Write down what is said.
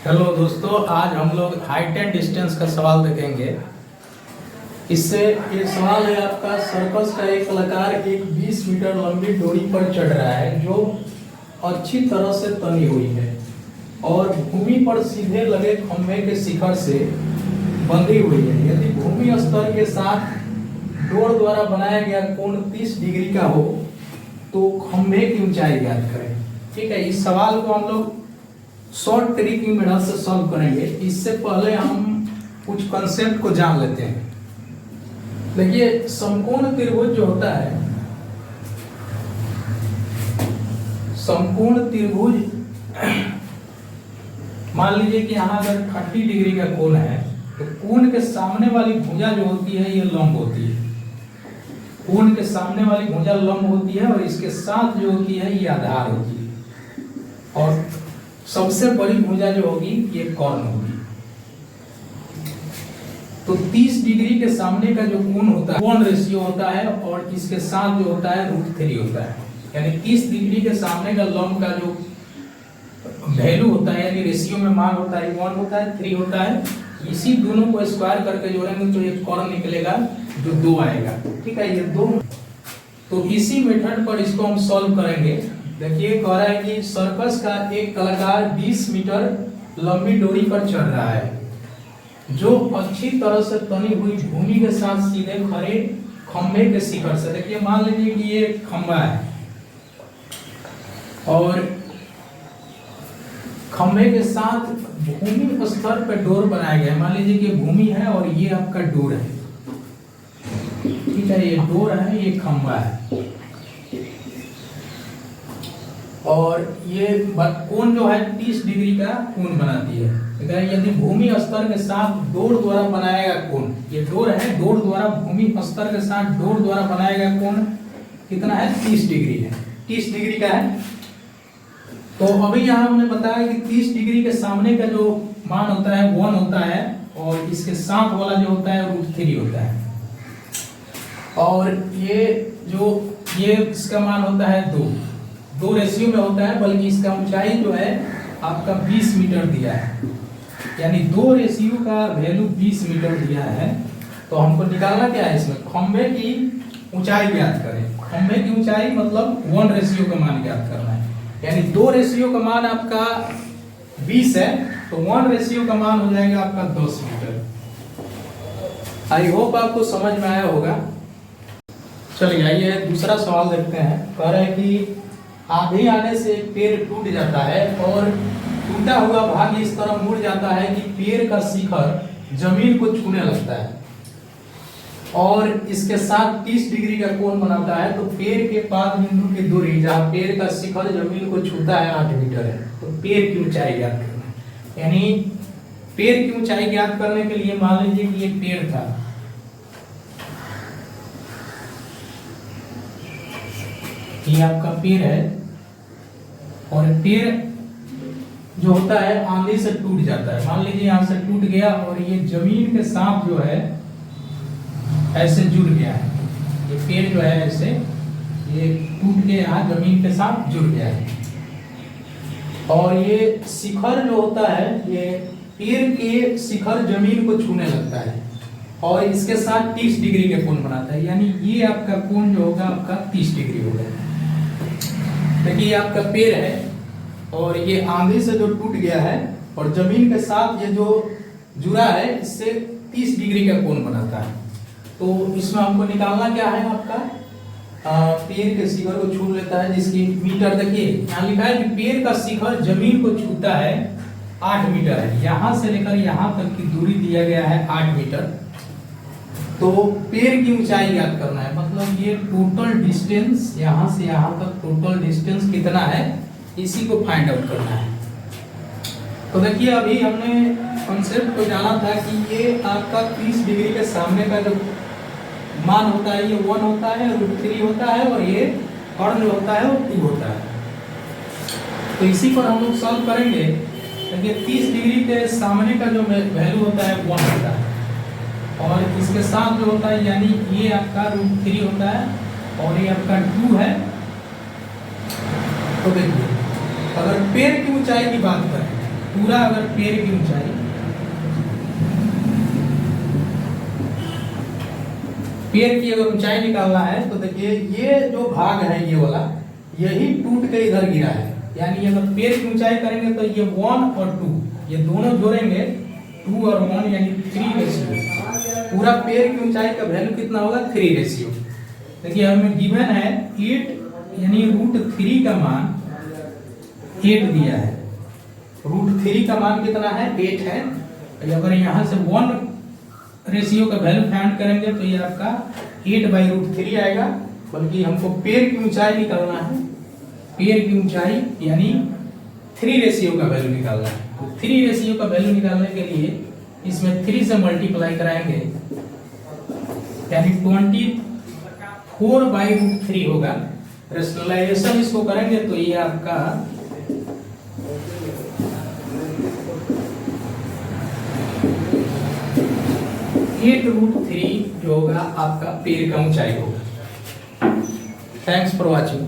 Hello दोस्तों, आज हम लोग हाइट एंड डिस्टेंस का सवाल देखेंगे। इससे ये सवाल है आपका, सर्कस का एक कलाकार एक 20 मीटर लंबी डोरी पर चढ़ रहा है जो अच्छी तरह से तनी हुई है और भूमि पर सीधे लगे खंभे के शिखर से बंधी हुई है। यदि भूमि स्तर के साथ डोर द्वारा बनाया गया कोण 30 डिग्री का हो तो खंभे की ऊंचाई ज्ञात करें। ठीक है, इस सवाल को हम लोग शॉर्ट ट्रिक की मदद से सॉल्व करेंगे। इससे पहले हम कुछ कंसेप्ट को जान लेते हैं। देखिए, समकोण त्रिभुज जो होता है, समकोण त्रिभुज मान लीजिए कि यहाँ अगर 30 डिग्री का कोण है तो कोण के सामने वाली भुजा जो होती है ये लंब होती है। कोण के सामने वाली भुजा लंब होती है और इसके साथ जो होती है ये आधार होती है और सबसे बड़ी भुजा जो होगी ये कर्ण होगी। तो 30 डिग्री के सामने का जो कोण होता है, कोण रेशियो होता है और इसके साथ जो होता है √3 होता है। यानी 30 डिग्री के सामने का लंब का जो वैल्यू होता है यानी रेशियो में मान होता है 1 होता है, 3 होता है। इसी दोनों को स्क्वायर करके जोड़ेंगे तो ये कर्ण निकलेगा जो 2 आएगा। ठीक है, ये 2। तो इसी मेथड पर इसको हम सॉल्व करेंगे। देखिए, कह रहा है कि सर्कस का एक कलाकार 20 मीटर लंबी डोरी पर चढ़ रहा है जो अच्छी तरह से तनी हुई भूमि के साथ सीधे खड़े खंभे के शिखर से। देखिए, मान लीजिए कि ये खंभा है और खंभे के साथ भूमि स्तर पर डोर बनाया गया है। मान लीजिए कि भूमि है और ये आपका डोर है। ठीक है, ये डोर है, ये खंभा है और ये कोण जो है 30 डिग्री का कोण बनाती है। यदि भूमि स्तर के साथ डोर द्वारा बनाया गया कोण, ये डोर है, डोर द्वारा भूमि स्तर के साथ डोर द्वारा बनाया गया कोण कितना है? 30 डिग्री है। 30 डिग्री का है। तो अभी यहाँ हमने बताया कि 30 डिग्री के सामने का जो मान होता है 1 होता है और इसके साथ वाला जो होता है √3 होता है और ये इसका मान होता है 2 रेशियो में होता है, बल्कि इसका ऊंचाई जो है आपका 20 मीटर दिया है। यानी 2 रेशियो का वैल्यू 20 मीटर दिया है। तो हमको निकालना क्या है इसमें? खंभे की ऊंचाई ज्ञात करें। खंभे की ऊंचाई मतलब 1 रेशियो का मान ज्ञात करना है। यानी 2 रेशियो का मान आपका 20 है तो 1 रेशियो का मान हो जाएगा आपका 10 मीटर। आई होप आपको समझ में आया होगा। चलिए आइए दूसरा सवाल देखते हैं। कह रहे हैं कि आंधी आने से एक पेड़ टूट जाता है और टूटा हुआ भाग इस तरह मुड़ जाता है कि पेड़ का शिखर जमीन को छूने लगता है और इसके साथ 30 डिग्री का कोण बनाता है। तो पेड़ के पाद बिंदु की दूरी जहाँ पेड़ का शिखर जमीन को छूता है 8 मीटर है। तो पेड़ की ऊंचाई ज्ञात करना है। यानी पेड़ की ऊंचाई ज्ञात करने के लिए मान लीजिए कि ये पेड़ था, ये आपका पेड़ है और पेड़ जो होता है आंधी से टूट जाता है। मान लीजिए यहाँ से टूट गया और ये जमीन के साथ जो है ऐसे जुड़ गया है। ये पेड़ जो है ऐसे ये टूट के यहाँ जमीन के साथ जुड़ गया है और ये शिखर जो होता है ये पेड़ के शिखर जमीन को छूने लगता है और इसके साथ 30 डिग्री का कोण बनाता है। यानी ये आपका कोण जो होगा आपका 30 डिग्री होगा। देखिए, आपका पेड़ है और ये आंधी से जो टूट गया है और जमीन के साथ ये जो जुड़ा है इससे 30 डिग्री का कोण बनाता है। तो इसमें हमको निकालना क्या है? आपका पेड़ के शिखर को छू लेता है जिसकी मीटर, देखिए यहाँ लिखा है कि पेड़ का शिखर जमीन को छूता है 8 मीटर है। यहाँ से लेकर यहाँ तक की दूरी दिया गया है 8 मीटर। तो पेड़ की ऊंचाई याद करना है, मतलब ये टोटल डिस्टेंस यहाँ से यहाँ तक टोटल डिस्टेंस कितना है इसी को फाइंड आउट करना है। तो देखिए, अभी हमने कॉन्सेप्ट को जाना था कि ये आपका 30 डिग्री के सामने का जो मान होता है ये 1 होता है, √3 होता है और ये कर्ण जो होता है वो 2 होता है। तो इसी पर हम लोग सॉल्व करेंगे। देखिए, 30 डिग्री के सामने का जो वैल्यू होता है 1 होता है और इसके साथ जो होता है यानी ये आपका √3 होता है और ये आपका 2 है। तो देखिए, अगर पेड़ की ऊंचाई की बात करें पूरा अगर पेड़ की ऊंचाई, पेड़ की अगर ऊंचाई निकालना है तो देखिए ये जो भाग है ये वाला, यही टूट के इधर गिरा है, यानी अगर पेड़ की ऊंचाई करेंगे तो ये 1 और 2 ये दोनों जोड़ेंगे 2 और 1 यानी 3 रेशियो। पूरा पेड़ की ऊंचाई का वैल्यू कितना होगा 3 रेशियो। देखिए हमें गिवन है 8 यानी √3 का मान 8 दिया है, √3 का मान कितना है 8 है। अगर यहाँ से 1 रेशियो का वैल्यू फाइंड करेंगे तो ये आपका 8/√3 आएगा, बल्कि हमको पेड़ की ऊंचाई निकालना है, पेड़ की ऊंचाई यानी 3 रेशियो का वैल्यू निकालना है। तो 3 रेशियो का वैल्यू निकालने के लिए इसमें 3 से मल्टीप्लाई कराएंगे, यानी 24/√3 होगा। रेशनलाइजेशन इसको करेंगे तो ये आपका 8√3 जो होगा आपका पेड़ का ऊंचाई होगा। Thanks for watching.